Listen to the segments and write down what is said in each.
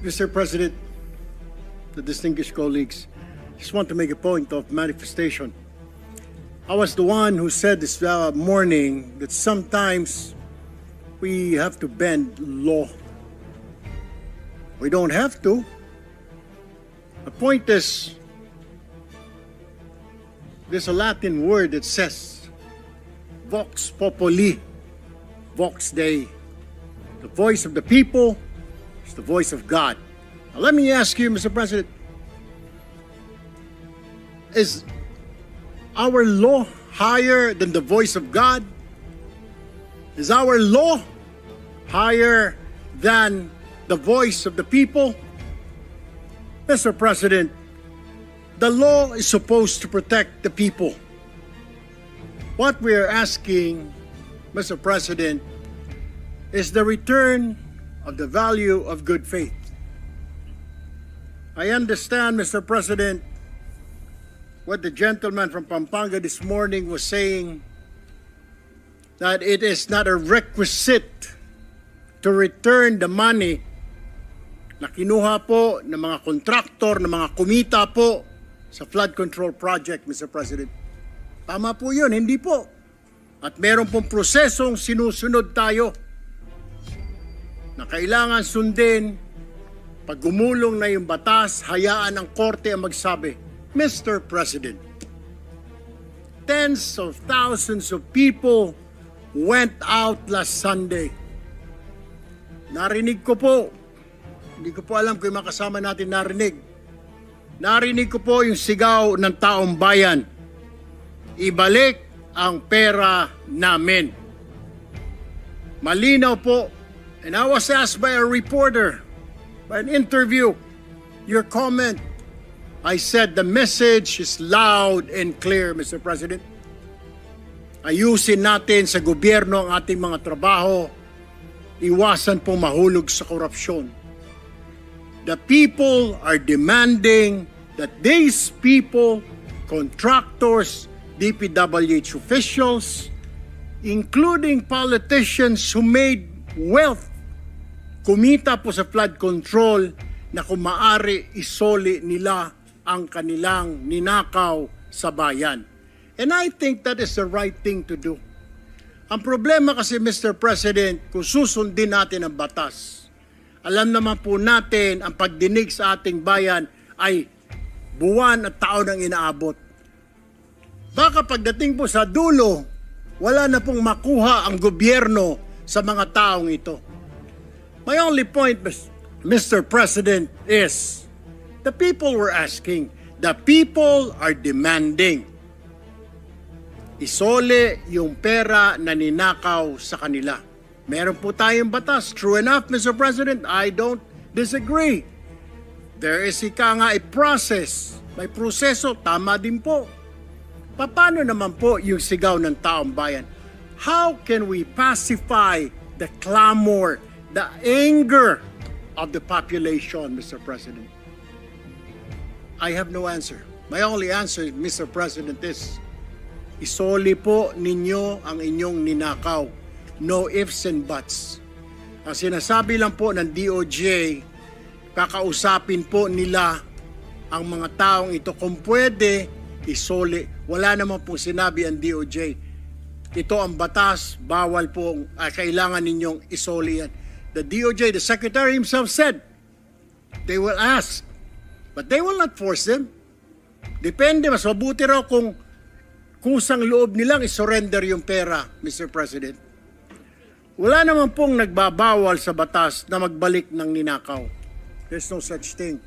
Mr. President, the distinguished colleagues, just want to make a point of manifestation. I was the one who said this morning that sometimes we have to bend law. We don't have to. The point is, there's a Latin word that says, vox populi, vox Dei. The voice of the people is the voice of God. Now, let me ask you, Mr. President, is our law higher than the voice of God? Is our law higher than the voice of the people? Mr. President, the law is supposed to protect the people. What we are asking, Mr. President, is the return of the value of good faith. I understand, Mr. President, what the gentleman from Pampanga this morning was saying, that it is not a requisite to return the money na kinuha po ng mga kontraktor, ng mga kumita po sa flood control project, Mr. President. Tama po yun, hindi po. At meron pong prosesong sinusunod tayo na kailangan sundin. Pag gumulong na yung batas, hayaan ang korte ang magsabi, Mr. President, tens of thousands of people went out last Sunday. Narinig ko po, hindi ko po alam kung yung mga kasama natin narinig. Narinig ko po yung sigaw ng taong bayan. Ibalik ang pera namin. Malinaw po. And I was asked by a reporter, by an interview, your comment. I said the message is loud and clear, Mr. President. Ayusin natin sa gobyerno ang ating mga trabaho. Iwasan pong mahulog sa korupsyon. The people are demanding that these people, contractors, DPWH officials, including politicians who made wealth, kumita po sa flood control, na kung maaari isoli nila ang kanilang ninakaw sa bayan. And I think that is the right thing to do. Ang problema kasi, Mr. President, kung susundin natin ang batas, alam naman po natin ang pagdinig sa ating bayan ay buwan at taon ang inaabot. Baka pagdating po sa dulo, wala na pong makuha ang gobyerno sa mga taong ito. My only point, Mr. President, is the people were asking, the people are demanding. Isole yung pera na ninakaw sa kanila. Meron po tayong batas. True enough, Mr. President, I don't disagree. There is a process. May proseso, tama din po. Paano naman po yung sigaw ng taong bayan? How can we pacify the clamor, the anger of the population, Mr. President? I have no answer. My only answer, Mr. President, is isoli po ninyo ang inyong ninakaw. No ifs and buts. Ang sinasabi lang po ng DOJ, kakausapin po nila ang mga taong ito kung pwede isoli. Wala naman po sinabi ang DOJ. Ito ang batas, bawal po, kailangan ninyong isoli yan. The DOJ, the Secretary himself said, they will ask, but they will not force them. Depende, mas mabuti raw kung kusang loob nilang isurrender yung pera, Mr. President. Wala naman pong nagbabawal sa batas na magbalik ng ninakaw. There's no such thing.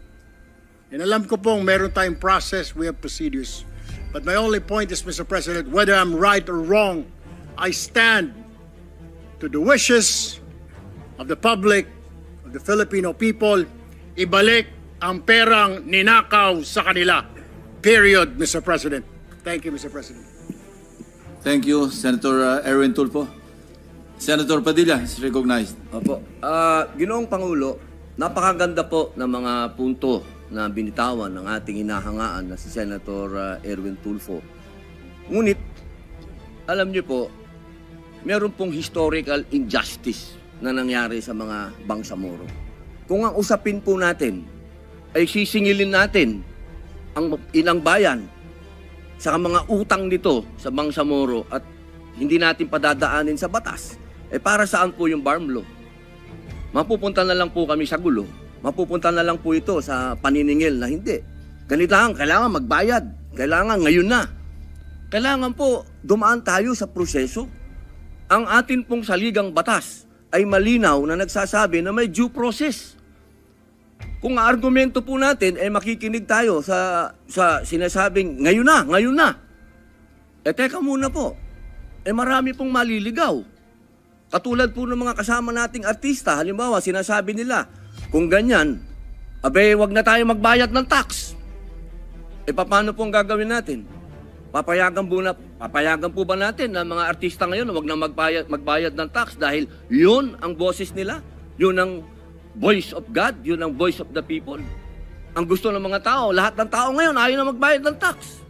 And alam ko pong meron tayong process, we have procedures. But my only point is, Mr. President, whether I'm right or wrong, I stand to the wishes of the public, of the Filipino people, ibalik ang perang ninakaw sa kanila. Period, Mr. President. Thank you, Mr. President. Thank you, Senator Erwin Tulfo. Senator Padilla is recognized. Opo. Ginoong Pangulo, napakaganda po ng mga punto na binitawan ng ating hinahangaan na si Senator Erwin Tulfo. Ngunit, alam niyo po, meron pong historical injustice na nangyari sa mga Bangsamoro. kung ang usapin po natin ay sisingilin natin ang inang bayan sa mga utang nito sa Bangsamoro at hindi natin padadaanin sa batas, para saan po yung BARM law? Mapupunta na lang po kami sa gulo. Mapupunta na lang po ito sa paniningil na hindi. Ganito lang, kailangan magbayad. Kailangan ngayon na. Kailangan po dumaan tayo sa proseso. Ang atin pong saligang batas ay malinaw na nagsasabi na may due process. Kung ang argumento po natin ay makikinig tayo sa sinasabing ngayon na. Teka muna po. Marami pong maliligaw. Katulad po ng mga kasama nating artista, halimbawa sinasabi nila, kung ganyan, wag na tayo magbayad ng tax. Paano pong gagawin natin? Papayagan po ba natin na mga artista ngayon wag na magbayad ng tax dahil yun ang boses nila? Yun ang voice of God? Yun ang voice of the people? Ang gusto ng mga tao, lahat ng tao ngayon ayaw na magbayad ng tax.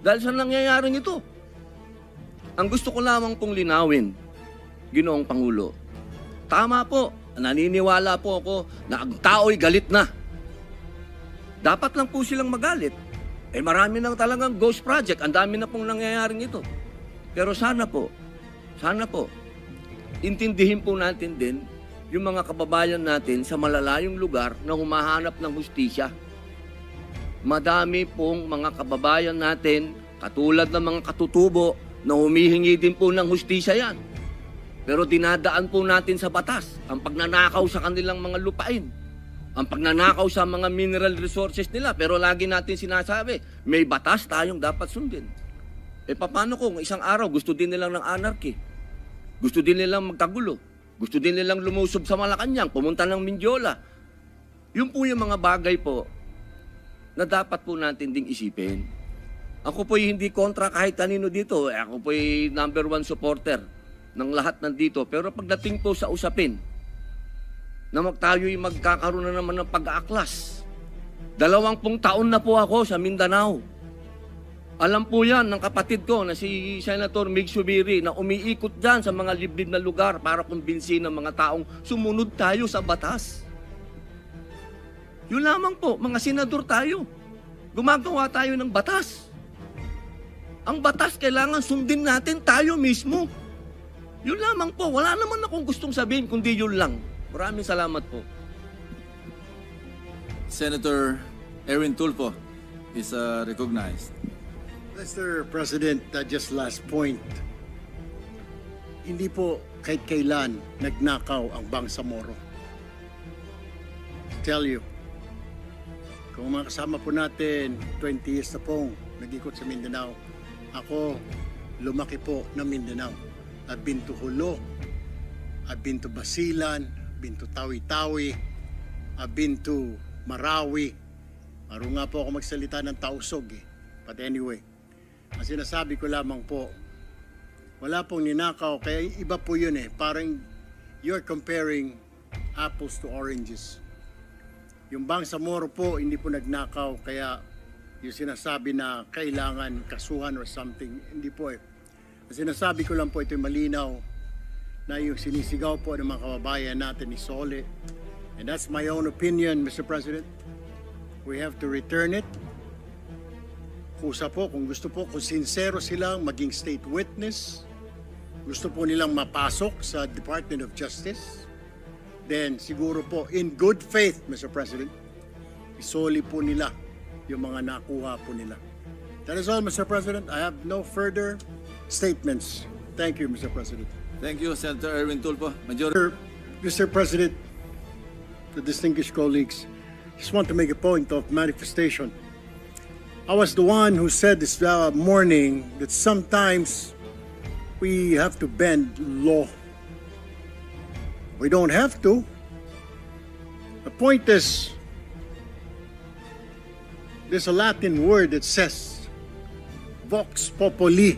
Dahil sa nangyayaring ito. Ang gusto ko lamang pong linawin, Ginoong Pangulo, tama po, naniniwala po ako na ang tao'y galit na. Dapat lang po silang magalit. Marami nang talagang ghost project. Ang dami na pong nangyayaring ito. Pero sana po, intindihin po natin din yung mga kababayan natin sa malalayong lugar na humahanap ng hustisya. Madami pong mga kababayan natin, katulad ng mga katutubo, na humihingi din po ng hustisya yan. Pero dinadaan po natin sa batas ang pagnanakaw sa kanilang mga lupain. Ang pagnanakaw sa mga mineral resources nila. Pero lagi natin sinasabi, may batas tayong dapat sundin. Paano kung isang araw gusto din nilang ng anarchy? Gusto din nilang magkagulo? Gusto din nilang lumusob sa Malacanang, pumunta ng Mindiola? Yun po yung mga bagay po na dapat po natin ding isipin. Ako po'y hindi kontra kahit kanino dito. Ako po'y number 1 supporter ng lahat nandito. Pero pagdating po sa usapin, na tayo'y magkakaroon na naman ng pag-aaklas. 20 taon na po ako sa Mindanao. Alam po yan ng kapatid ko na si Senator Mig Subiri na umiikot dyan sa mga liblib na lugar para kumbinsin ng mga taong sumunod tayo sa batas. Yun lamang po, mga senador tayo. Gumagawa tayo ng batas. Ang batas kailangan sundin natin tayo mismo. Yun lamang po. Wala naman akong gustong sabihin kundi yun lang. Maraming salamat po. Senator Erwin Tulfo is recognized. Mr. President, just last point. Hindi po kahit kailan nagnakaw ang Bangsamoro. Tell you, kung mga kasama po natin, 20 years na pong nag-ikot sa Mindanao. Ako, lumaki po ng Mindanao. I've been to Hulo, I've been to Basilan, I've been to Tawi-Tawi, I've been to Marawi. Maro nga po ako magsalita ng Tausog eh. But anyway, ang sinasabi ko lamang po, wala pong ninakaw, kaya iba po yun eh. Parang you're comparing apples to oranges. Yung Bangsamoro po, hindi po nagnakaw, kaya yung sinasabi na kailangan kasuhan or something, hindi po eh. Ang sinasabi ko lang po, ito'y malinaw na yung sinisigaw po ng mga kababayan natin ni Sole. And that's my own opinion, Mr. President. We have to return it. Kusa po, kung gusto po, kung sincero silang maging state witness, gusto po nilang mapasok sa Department of Justice, then siguro po, in good faith, Mr. President, isoli po nila yung mga nakuha po nila. That is all, Mr. President. I have no further statements. Thank you, Mr. President. Thank you, Senator Erwin Tulfo. Majority. Mr. President, the distinguished colleagues, just want to make a point of manifestation. I was the one who said this morning that sometimes we have to bend law. We don't have to. The point is, there's a Latin word that says, Vox Populi,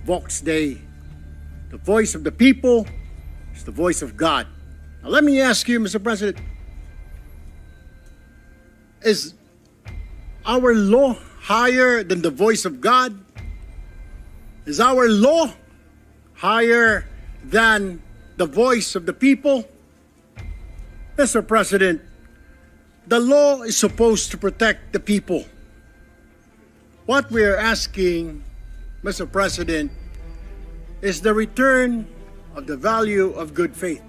Vox Dei. The voice of the people is the voice of God. Now let me ask you, Mr. President, is our law higher than the voice of God? Is our law higher than the voice of the people? Mr. President, the law is supposed to protect the people. What we are asking, Mr. President, is the return of the value of good faith.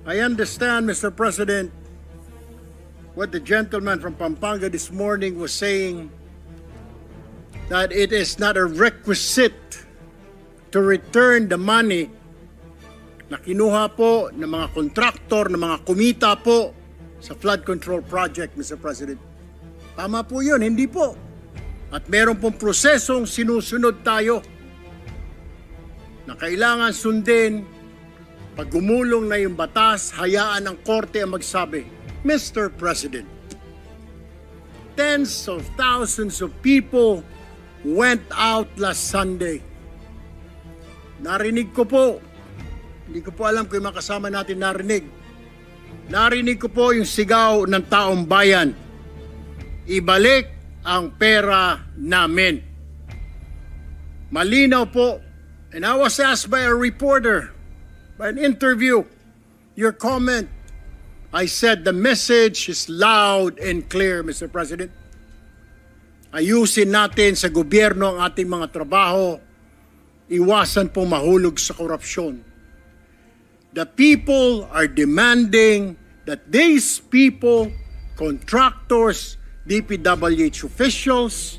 I understand, Mr. President, what the gentleman from Pampanga this morning was saying, that it is not a requisite to return the money na kinuha po ng mga kontraktor, ng mga kumita po sa flood control project, Mr. President. Tama po yun, hindi po. At meron pong prosesong sinusunod tayo na kailangan sundin. Pag gumulong na yung batas, hayaan ang korte ang magsabi, Mr. President, tens of thousands of people went out last Sunday. Narinig ko po, hindi ko po alam kung yung mga kasama natin narinig. Narinig ko po yung sigaw ng taong bayan. Ibalik ang pera namin. Malinaw po. And I was asked by a reporter, by an interview, your comment. I said the message is loud and clear, Mr. President. Ayusin natin sa gobyerno ang ating mga trabaho. Iwasan po mahulog sa korupsyon. The people are demanding that these people, contractors, DPWH officials,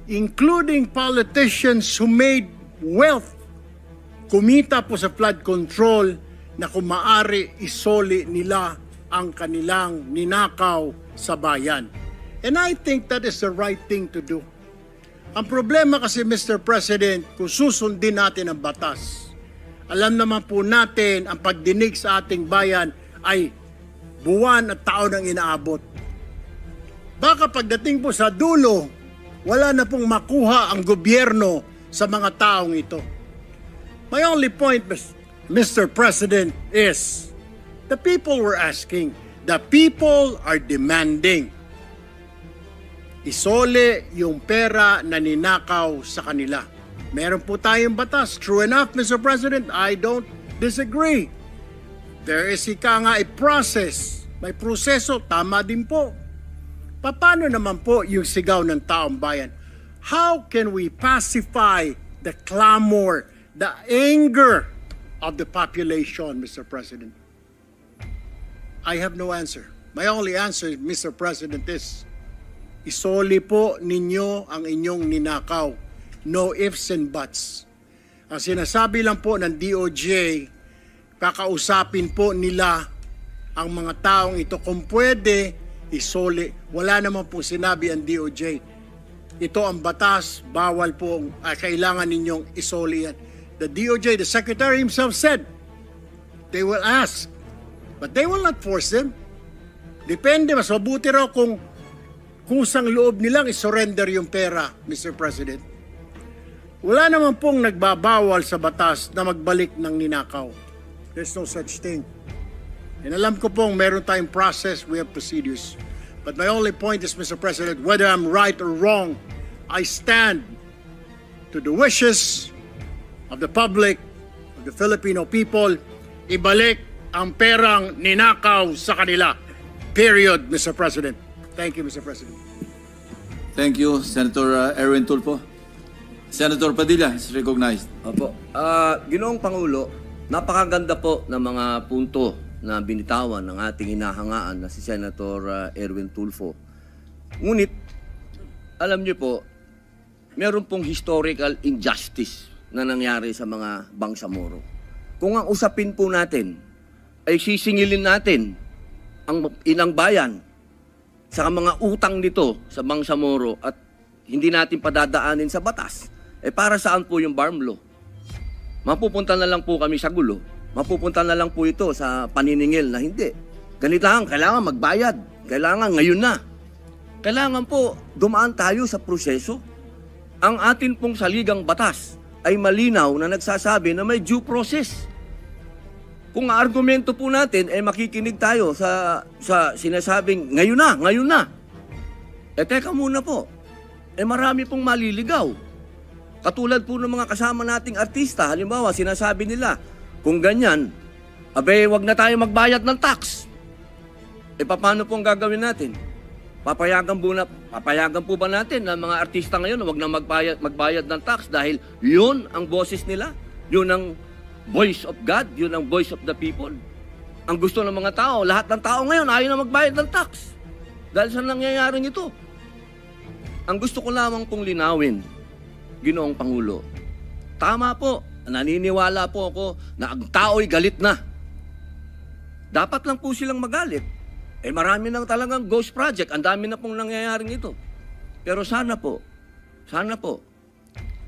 including politicians who made wealth, kumita po sa flood control, na kung maaari isoli nila ang kanilang ninakaw sa bayan. And I think that is the right thing to do. Ang problema kasi, Mr. President, kung susundin natin ang batas, alam naman po natin ang pagdinig sa ating bayan ay buwan at taon ang inaabot. Baka pagdating po sa dulo, wala na pong makuha ang gobyerno sa mga taong ito. My only point, Mr. President, is the people were asking, the people are demanding. Isole yung pera na ninakaw sa kanila. Meron po tayong batas. True enough, Mr. President, I don't disagree. There is a process. May proseso, tama din po. Paano naman po yung sigaw ng taong bayan? How can we pacify the clamor, the anger of the population, Mr. President? I have no answer. My only answer, Mr. President, is isoli po ninyo ang inyong ninakaw. No ifs and buts. Ang sinasabi lang po ng DOJ, kakausapin po nila ang mga taong ito. Kung pwede, isoli. Wala naman po sinabi ang DOJ. Ito ang batas, bawal po, kailangan ninyong isoli yan. The DOJ, the Secretary himself said, they will ask, but they will not force them. Depende, mas mabuti raw kung kusang loob nilang isurrender yung pera, Mr. President. Wala naman pong nagbabawal sa batas na magbalik ng ninakaw. There's no such thing. And alam ko pong meron tayong process, we have procedures. But my only point is, Mr. President, whether I'm right or wrong, I stand to the wishes of the public, of the Filipino people, ibalik ang perang ninakaw sa kanila. Period, Mr. President. Thank you, Mr. President. Thank you, Senator Erwin Tulfo. Senator Padilla is recognized. Opo. Ginoong Pangulo, napakaganda po ng mga punto na binitawan ng ating hinahangaan na si Senator Erwin Tulfo. Ngunit, alam niyo po, meron pong historical injustice na nangyari sa mga Bangsamoro. Kung ang usapin po natin ay sisingilin natin ang ilang bayan sa mga utang nito sa Bangsamoro at hindi natin padadaanin sa batas, para saan po yung farm law? Mapupunta na lang po kami sa gulo. Mapupunta na lang po ito sa paniningil na hindi. Ganito lang, kailangan magbayad. Kailangan ngayon na. Kailangan po dumaan tayo sa proseso. Ang atin pong saligang batas ay malinaw na nagsasabi na may due process. Kung ang argumento po natin ay makikinig tayo sa sinasabing ngayon na. Teka muna po. Marami pong maliligaw. Katulad po ng mga kasama nating artista, halimbawa, sinasabi nila, kung ganyan, Abe, wag na tayo magbayad ng tax. E paano po ang gagawin natin? Papayagan po ba natin na mga artista ngayon na wag na magbayad ng tax dahil yun ang boses nila? Yun ang voice of God, yun ang voice of the people. Ang gusto ng mga tao, lahat ng tao ngayon ayaw na magbayad ng tax. Dahil sa nangyayaring ito. Ang gusto ko lamang pong linawin, Ginoong Pangulo, tama po, naniniwala po ako na ang tao'y galit na. Dapat lang po silang magalit. Eh marami nang talagang ghost project, ang dami na pong nangyayaring ito. Pero sana po,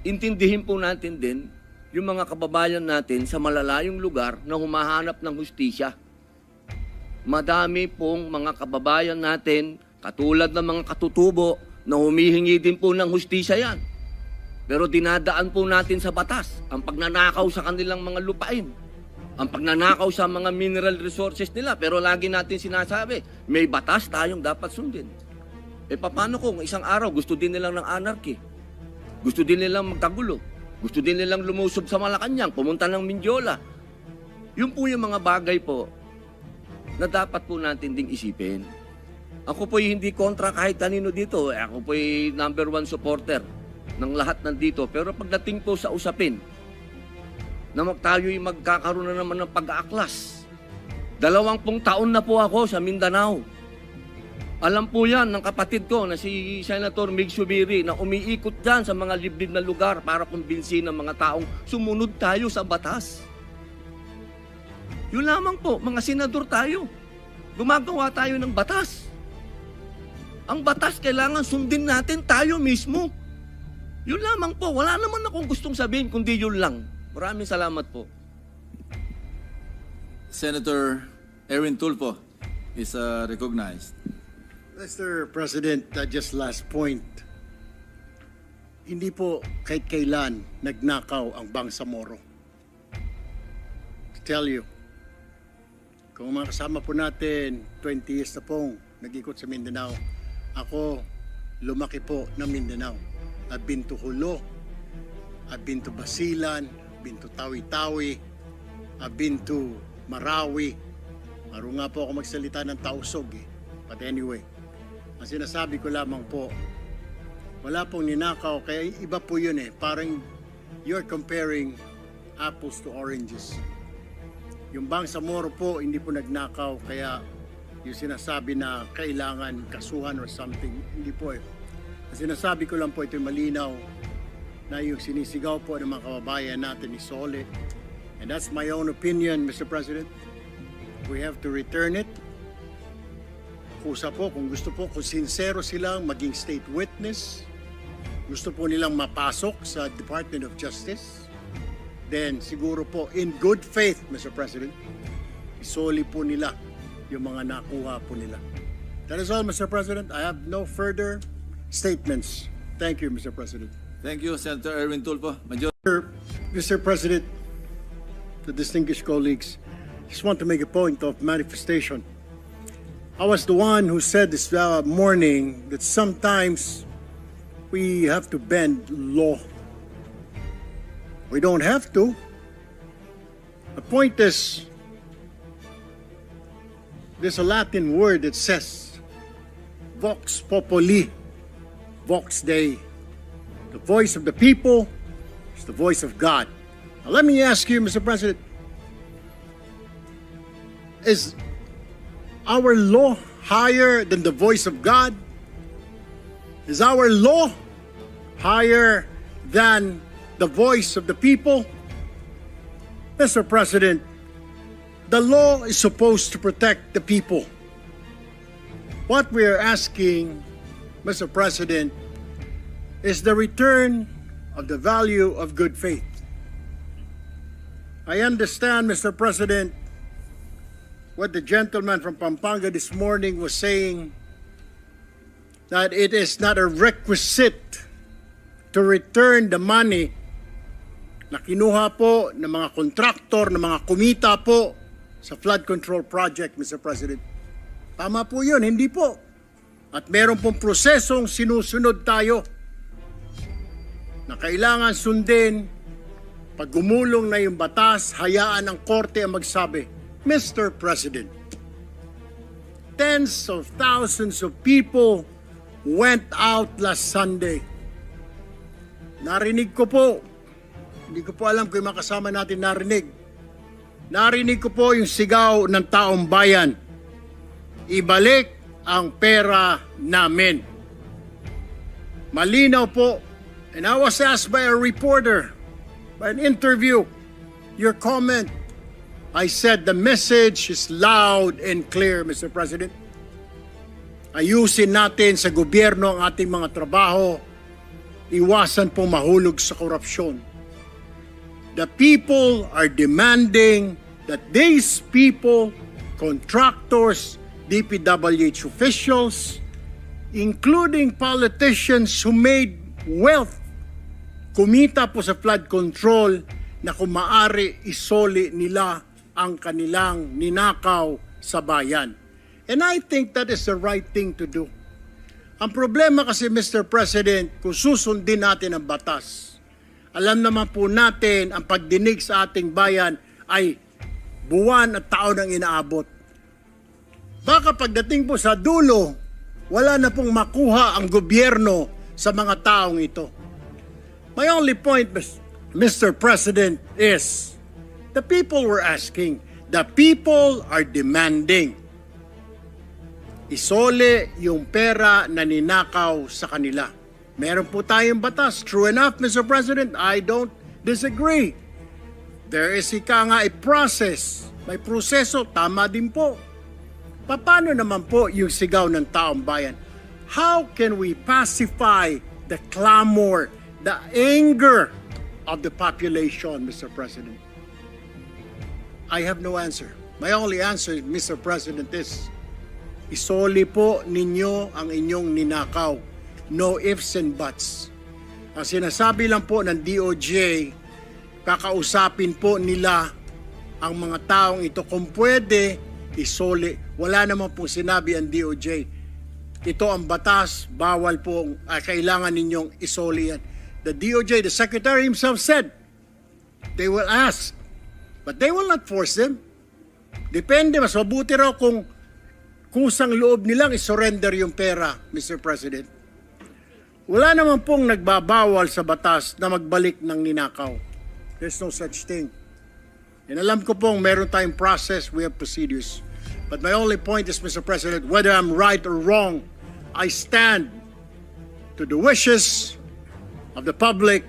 intindihin po natin din yung mga kababayan natin sa malalayong lugar na humahanap ng hustisya. Madami pong mga kababayan natin, katulad ng mga katutubo, na humihingi din po ng hustisya yan. Pero dinadaan po natin sa batas ang pagnanakaw sa kanilang mga lupain, ang pagnanakaw sa mga mineral resources nila. Pero lagi natin sinasabi, may batas tayong dapat sundin. E paano kung isang araw gusto din nilang ng anarchy? Gusto din nilang magkagulo? Gusto din nilang lumusob sa Malacanang, pumunta ng Mindiola? Yun po yung mga bagay po na dapat po natin ding isipin. Ako po'y hindi kontra kahit kanino dito. Ako po'y number 1 supporter ng lahat nandito. Pero pagdating po sa usapin, na tayo'y magkakaroon na naman ng pag-aaklas. 20 taon na po ako sa Mindanao. Alam po yan ng kapatid ko na si Senator Mig Subiri na umiikot dyan sa mga liblib na lugar para kumbinsin ng mga taong sumunod tayo sa batas. Yun lamang po, mga senador tayo. Gumagawa tayo ng batas. Ang batas kailangan sundin natin tayo mismo. Yun lamang po, wala naman akong gustong sabihin kundi yun lang. Maraming salamat po. Senator Erwin Tulfo is recognized. Mr. President, just last point. Hindi po kahit kailan nagnakaw ang Bangsamoro. To tell you, kung mga kasama po natin, 20 years na pong nag-ikot sa Mindanao, ako lumaki po ng Mindanao. I've been to Hulo, I've been to Basilan, I've been to Tawi-Tawi, I've been to Marawi. Maro nga po ako magsalita ng Tausog eh. But anyway, ang sinasabi ko lamang po, wala pong ninakaw, kaya iba po yun eh. Parang you're comparing apples to oranges. Yung Bangsamoro po, hindi po nagnakaw, kaya yung sinasabi na kailangan kasuhan or something, hindi po eh. Ang sinasabi ko lang po, ito'y malinaw na yung sinisigaw po ng mga kababayan natin ni Sole. And that's my own opinion, Mr. President. We have to return it. Kusa po, kung gusto po, kung sincero silang maging state witness, gusto po nilang mapasok sa Department of Justice, then siguro po, in good faith, Mr. President, isoli po nila yung mga nakuha po nila. That is all, Mr. President. I have no further statements. Thank you, Mr. President. Thank you, Senator Erwin Tulfo. Mr. President, the distinguished colleagues, just want to make a point of manifestation. I was the one who said this morning that sometimes we have to bend law. We don't have to. The point is, there's a Latin word that says, vox populi, vox Dei. The voice of the people is the voice of God. Now let me ask you, Mr. President, is our law higher than the voice of God? Is our law higher than the voice of the people? Mr. President, the law is supposed to protect the people. What we are asking, Mr. President, is the return of the value of good faith. I understand, Mr. President, what the gentleman from Pampanga this morning was saying, that it is not a requisite to return the money na kinuha po ng mga kontraktor, ng mga kumita po sa flood control project, Mr. President. Tama po yun, hindi po. At meron pong prosesong sinusunod tayo na kailangan sundin. Pag gumulong na yung batas, hayaan ang korte ang magsabi. Mr. President, tens of thousands of people went out last Sunday. Narinig ko po, hindi ko po alam kung yung mga kasama natin narinig. Narinig ko po yung sigaw ng taong bayan. Ibalik ang pera namin. Malinaw po. And I was asked by a reporter, by an interview, your comment. I said the message is loud and clear, Mr. President. Ayusin natin sa gobyerno ang ating mga trabaho. Iwasan po mahulog sa korupsyon. The people are demanding that these people, contractors, DPWH officials, including politicians who made wealth, kumita po sa flood control, na kung maaari isoli nila ang kanilang ninakaw sa bayan. And I think that is the right thing to do. Ang problema kasi, Mr. President, kung susundin natin ang batas, alam naman po natin ang pagdinig sa ating bayan ay buwan at taon ang inaabot. Baka pagdating po sa dulo, wala na pong makuha ang gobyerno sa mga taong ito. My only point, Mr. President, is the people were asking, the people are demanding. Isole yung pera na ninakaw sa kanila. Meron po tayong batas. True enough, Mr. President, I don't disagree. There is ika nga a process. May proseso, tama din po. Paano naman po yung sigaw ng taong bayan? How can we pacify the clamor, the anger of the population, Mr. President? I have no answer. My only answer, Mr. President, is isoli po ninyo ang inyong ninakaw. No ifs and buts. Ang sinasabi lang po ng DOJ, kakausapin po nila ang mga taong ito kung pwede isoli. Wala naman po sinabi ang DOJ. Ito ang batas, bawal po, kailangan ninyong isoli yan. The DOJ, the Secretary himself said, they will ask, but they will not force them. Depende, mas mabuti raw kung kusang loob nilang isurrender yung pera, Mr. President. Wala naman pong nagbabawal sa batas na magbalik ng ninakaw. There's no such thing. And alam ko pong meron tayong process, we have procedures. But my only point is, Mr. President, whether I'm right or wrong, I stand to the wishes of the public,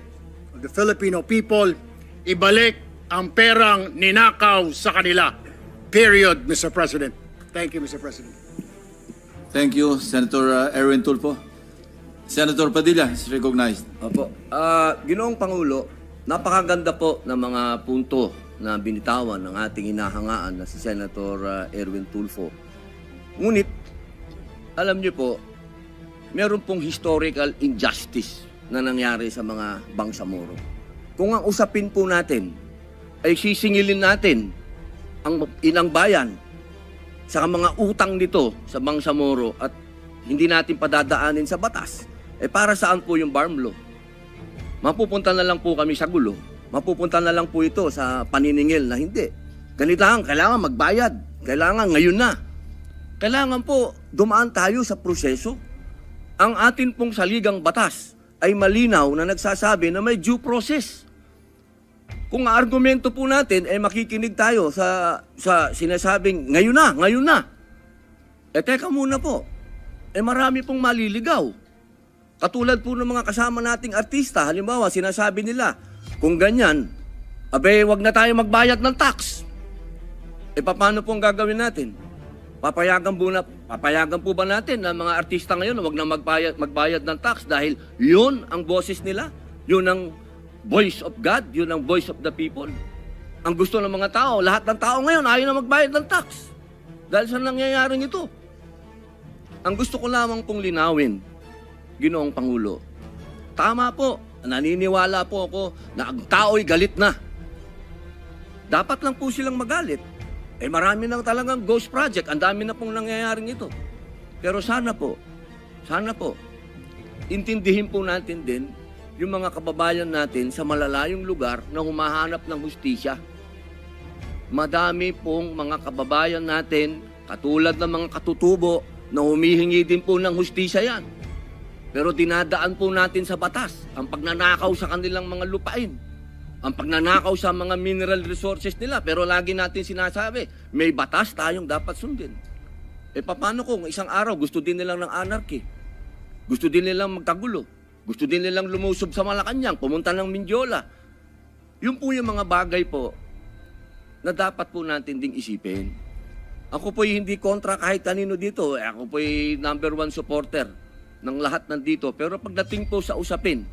of the Filipino people, ibalik ang perang ninakaw sa kanila. Period, Mr. President. Thank you, Mr. President. Thank you, Senator Erwin Tulfo. Senator Padilla is recognized. Opo. Ginoong Pangulo, napakaganda po ng mga punto na binitawan ng ating hinahangaan na si Senator Erwin Tulfo. Ngunit, alam niyo po, meron pong historical injustice na nangyari sa mga Bangsamoro. Kung ang usapin po natin ay sisingilin natin ang ilang bayan sa mga utang nito sa Bangsamoro at hindi natin padadaanin sa batas, para saan po yung Barm Law? Mapupunta na lang po kami sa gulo. Mapupunta na lang po ito sa paniningil na hindi. Ganito lang, kailangan magbayad. Kailangan ngayon na. Kailangan po dumaan tayo sa proseso. Ang atin pong saligang batas ay malinaw na nagsasabi na may due process. Kung argumento po natin, makikinig tayo sa sinasabing ngayon na. Teka muna po. Marami pong maliligaw. Katulad po ng mga kasama nating artista, halimbawa, sinasabi nila, kung ganyan, wag na tayo magbayad ng tax. Paano po ang gagawin natin? Papayagan po ba natin na mga artista ngayon na wag na magbayad ng tax dahil yun ang boses nila? Yun ang voice of God? Yun ang voice of the people? Ang gusto ng mga tao, lahat ng tao ngayon ayaw na magbayad ng tax. Dahil sa nangyayaring ito. Ang gusto ko lamang pong linawin, Ginoong Pangulo, tama po, naniniwala po ako na ang tao'y galit na. Dapat lang po silang magalit. Marami nang talagang ghost project, ang dami na pong nangyayaring ito. Pero sana po, intindihin po natin din yung mga kababayan natin sa malalayong lugar na humahanap ng hustisya. madami pong mga kababayan natin, katulad ng mga katutubo, na humihingi din po ng hustisya yan. Pero dinadaan po natin sa batas ang pagnanakaw sa kanilang mga lupain, ang pagnanakaw sa mga mineral resources nila. Pero lagi natin sinasabi, may batas tayong dapat sundin. Paano kung isang araw gusto din nilang ng anarchy? Gusto din nilang magkagulo? Gusto din nilang lumusob sa Malacanang, pumunta ng Mindiola? Yun po yung mga bagay po na dapat po natin ding isipin. Ako po'y hindi kontra kahit kanino dito. Ako po'y number 1 supporter ng lahat nandito. Pero pagdating po sa usapin,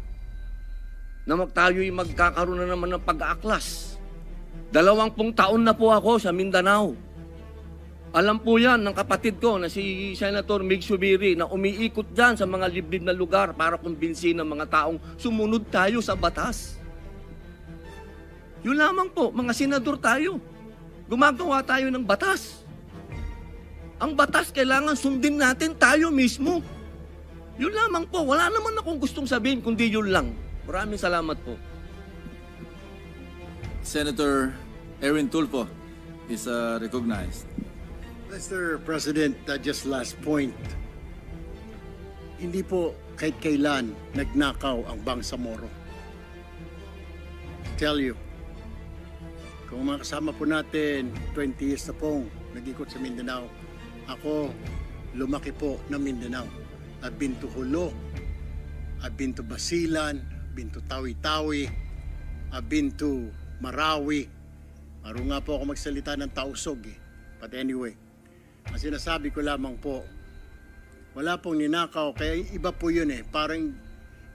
na tayo'y magkakaroon na naman ng pag-aaklas. 20 taon na po ako sa Mindanao. Alam po yan ng kapatid ko na si Senator Mig Subiri na umiikot dyan sa mga liblib na lugar para kumbinsin ng mga taong sumunod tayo sa batas. Yun lamang po, mga senador tayo. Gumagawa tayo ng batas. Ang batas kailangan sundin natin tayo mismo. Yun lamang po, wala naman akong gustong sabihin kundi yun lang. Maraming salamat po. Senator Erwin Tulfo is recognized. Mr. President, just last point. Hindi po kahit kailan nagnakaw ang Bangsamoro. Tell you, kung mga kasama po natin, 20 years na pong nag-ikot sa Mindanao. Ako, lumaki po ng Mindanao. I've been to Hulo, I've been to Basilan, I've been to Tawi-Tawi, I've been to Marawi. Maro nga po ako magsalita ng Tausog eh. But anyway, ang sinasabi ko lamang po, wala pong ninakaw, kaya iba po yun eh. Parang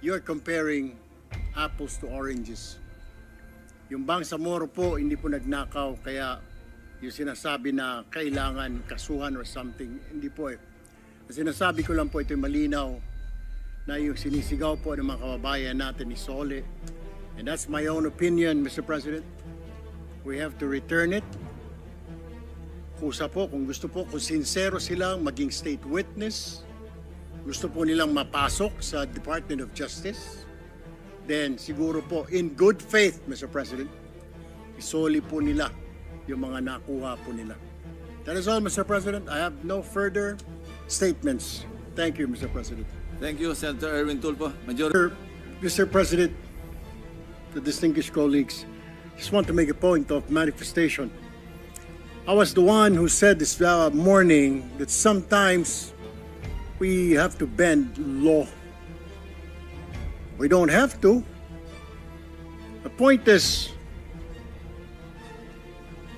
you're comparing apples to oranges. Yung Bangsamoro po, hindi po nagnakaw, kaya yung sinasabi na kailangan kasuhan or something, hindi po eh. Ang sinasabi ko lang po, ito'y malinaw na yung sinisigaw po ng mga kababayan natin ni Sole. And that's my own opinion, Mr. President. We have to return it. Kusa po, kung gusto po, kung sincero silang maging state witness, gusto po nilang mapasok sa Department of Justice, then siguro po, in good faith, Mr. President, isoli po nila yung mga nakuha po nila. That is all, Mr. President. I have no further statements. Thank you, Mr. President. Thank you, Senator Erwin Tulfo. Majority. Mr. President, the distinguished colleagues, just want to make a point of manifestation. I was the one who said this morning that sometimes we have to bend law. We don't have to. The point is,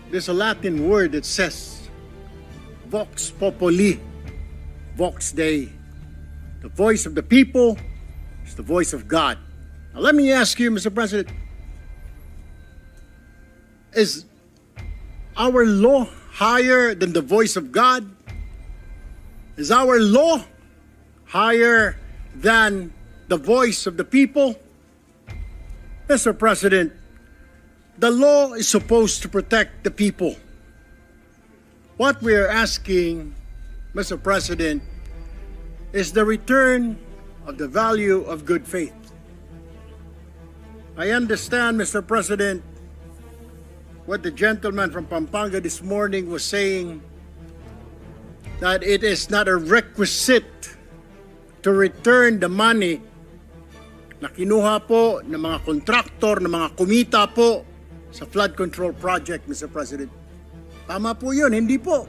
there's a Latin word that says, vox populi, vox Dei. The voice of the people is the voice of God. Now let me ask you, Mr. President, is our law higher than the voice of God? Is our law higher than the voice of the people? Mr. President, the law is supposed to protect the people. What we are asking, Mr. President, is the return of the value of good faith. I understand, Mr. President, what the gentleman from Pampanga this morning was saying, that it is not a requisite to return the money na kinuha po ng mga kontraktor, ng mga kumita po sa flood control project, Mr. President. Tama po yun, hindi po.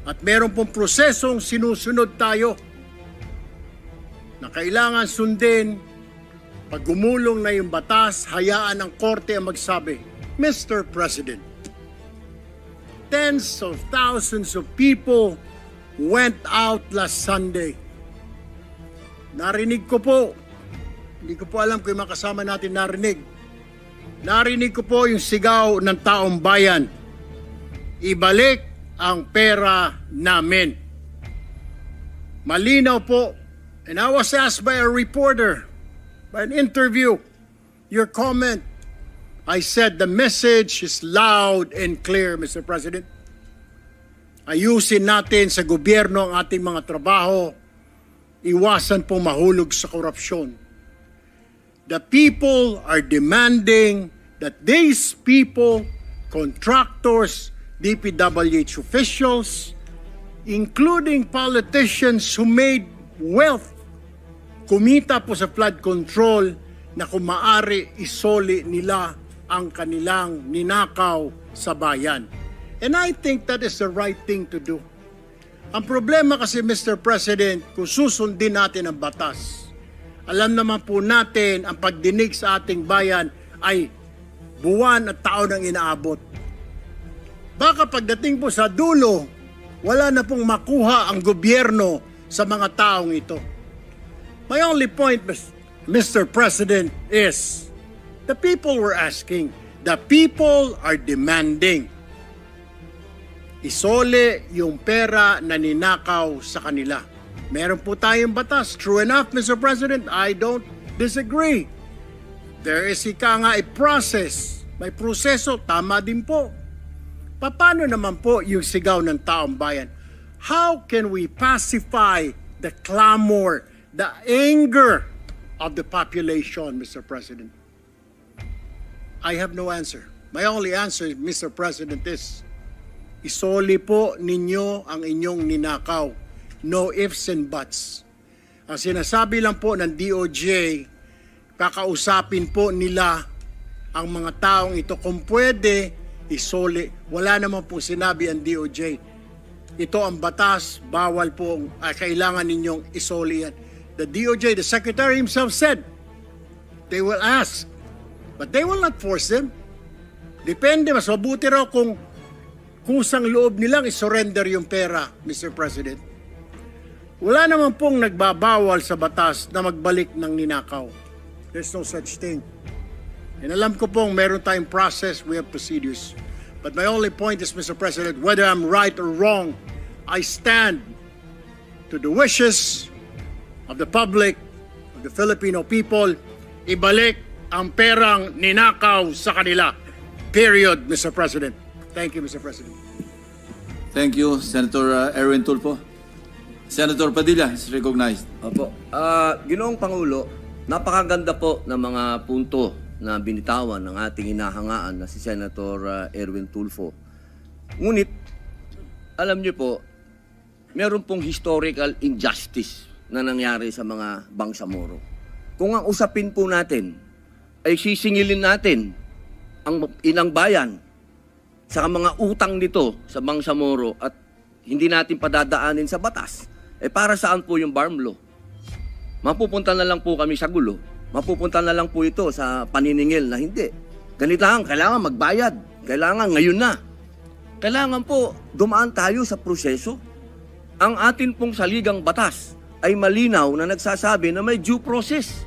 At meron pong prosesong sinusunod tayo na kailangan sundin. Pag gumulong na yung batas, hayaan ng korte ang magsabi. Mr. President, tens of thousands of people went out last Sunday. Narinig ko po, hindi ko po alam kung yung mga kasama natin narinig. Narinig ko po yung sigaw ng taong bayan. Ibalik ang pera namin. Malinaw po. And I was asked by a reporter, by an interview, your comment. I said the message is loud and clear, Mr. President. Ayusin natin sa gobyerno ang ating mga trabaho. Iwasan po mahulog sa korupsyon. The people are demanding that these people contractors, DPWH officials, including politicians who made wealth, kumita po sa flood control na kung maaari isoli nila ang kanilang ninakaw sa bayan. And I think that is the right thing to do. Ang problema kasi, Mr. President, kung susundin natin ang batas, alam naman po natin ang pagdinig sa ating bayan ay buwan at taon ang inaabot. Baka pagdating po sa dulo, wala na pong makuha ang gobyerno sa mga taong ito. My only point, Mr. President, is the people were asking, the people are demanding. Isole yung pera na ninakaw sa kanila. Meron po tayong batas. True enough, Mr. President, I don't disagree. There is a process. May proseso, tama din po. Paano naman po yung sigaw ng taong bayan? How can we pacify the clamor, the anger of the population, Mr. President? I have no answer. My only answer, Mr. President, is isoli po ninyo ang inyong ninakaw. No ifs and buts. Ang sinasabi lang po ng DOJ, kakausapin po nila ang mga taong ito kung pwede isoli. Wala naman po sinabi ang DOJ. Ito ang batas, bawal po, kailangan ninyong isoli yan. The DOJ, the Secretary himself said, they will ask, but they will not force them. Depende, mas mabuti raw kung kusang loob nilang isurrender yung pera, Mr. President. Wala naman pong nagbabawal sa batas na magbalik ng ninakaw. There's no such thing. And alam ko pong meron tayong process, we have procedures. But my only point is, Mr. President, whether I'm right or wrong, I stand to the wishes of the public, of the Filipino people, ibalik ang perang ninakaw sa kanila. Period, Mr. President. Thank you, Mr. President. Thank you, Senator Erwin Tulfo. Senator Padilla is recognized. Opo. Ginoong Pangulo, napakaganda po ng mga punto na binitawan ng ating inahangaan na si Senator Erwin Tulfo. Ngunit, alam niyo po, meron pong historical injustice na nangyari sa mga Bangsamoro. Kung ang usapin po natin ay sisingilin natin ang inang bayan sa mga utang nito sa Bangsamoro at hindi natin padadaanin sa batas, para saan po yung BARM law? Mapupunta na lang po kami sa gulo. Mapupunta na lang po ito sa paniningil na hindi. Ganito lang, kailangan magbayad. Kailangan ngayon na. Kailangan po dumaan tayo sa proseso. Ang atin pong saligang batas ay malinaw na nagsasabi na may due process.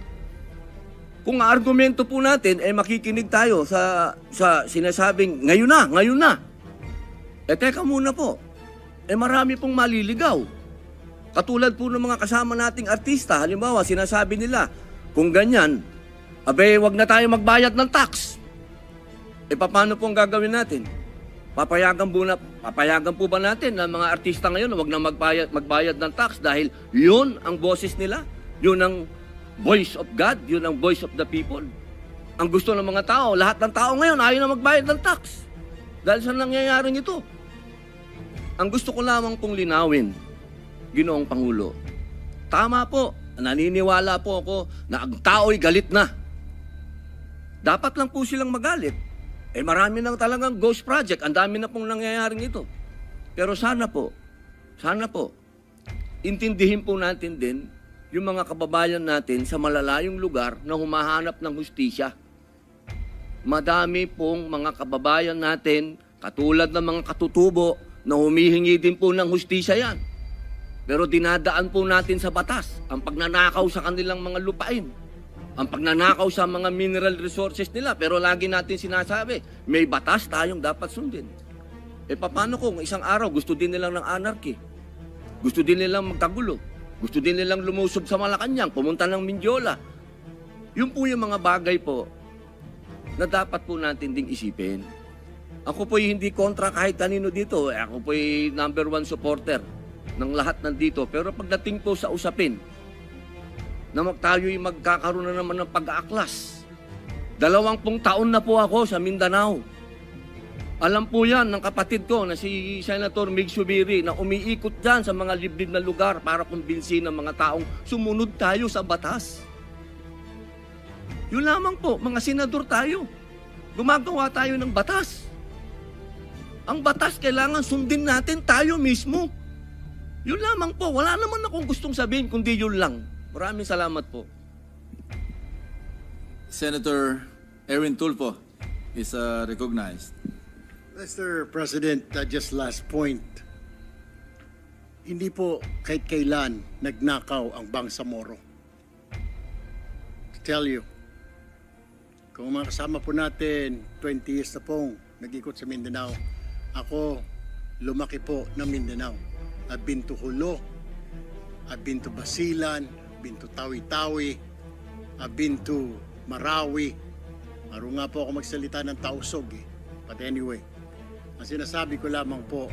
Kung ang argumento po natin ay makikinig tayo sa sinasabing ngayon na. Teka muna po. Marami pong maliligaw. Katulad po ng mga kasama nating artista, halimbawa sinasabi nila, kung ganyan, wag na tayo magbayad ng tax. Paano po ang gagawin natin? Papayagan po ba natin na mga artista ngayon wag na magbayad ng tax dahil yun ang boses nila? Yun ang voice of God, yun ang voice of the people. Ang gusto ng mga tao, lahat ng tao ngayon ayaw na magbayad ng tax. Dahil sa nangyayaring ito. Ang gusto ko lamang pong linawin, Ginoong Pangulo, tama po, naniniwala po ako na ang tao'y galit na. Dapat lang po silang magalit. Marami nang talagang ghost project, ang dami na pong nangyayaring ito. Pero sana po, intindihin po natin din yung mga kababayan natin sa malalayong lugar na humahanap ng hustisya. Madami pong mga kababayan natin, katulad ng mga katutubo, na humihingi din po ng hustisya yan. Pero dinadaan po natin sa batas ang pagnanakaw sa kanilang mga lupain, ang pagnanakaw sa mga mineral resources nila. Pero lagi natin sinasabi, may batas tayong dapat sundin. Paano kung isang araw gusto din nilang ng anarchy? Gusto din nilang magkagulo? Gusto din nilang lumusob sa Malacanang, pumunta ng Mindiola? Yun po yung mga bagay po na dapat po natin ding isipin. Ako po'y hindi kontra kahit kanino dito. Ako po'y number 1 supporter ng lahat nandito. Pero pagdating po sa usapin na tayo'y magkakaroon na naman ng pag-aaklas. 20 taon na po ako sa Mindanao. Alam po yan ng kapatid ko na si Senator Mig Subiri na umiikot dyan sa mga liblib na lugar para kumbinsin ng mga taong sumunod tayo sa batas. Yun lamang po, mga senador tayo. Gumagawa tayo ng batas. Ang batas kailangan sundin natin tayo mismo. Yun lamang po. Wala naman akong gustong sabihin kundi yun lang. Maraming salamat po. Senator Erwin Tulfo is recognized. Mr. President, just last point. Hindi po kahit kailan nagnakaw ang Bangsamoro. To tell you, kung mga kasama po natin, 20 years na pong nag-ikot sa Mindanao, ako, lumaki po ng Mindanao. I've been to Hulo, I've been to Basilan, I've been to Tawi-Tawi, I've been to Marawi. Maro nga po ako magsalita ng Tausog eh. But anyway, ang sinasabi ko lamang po,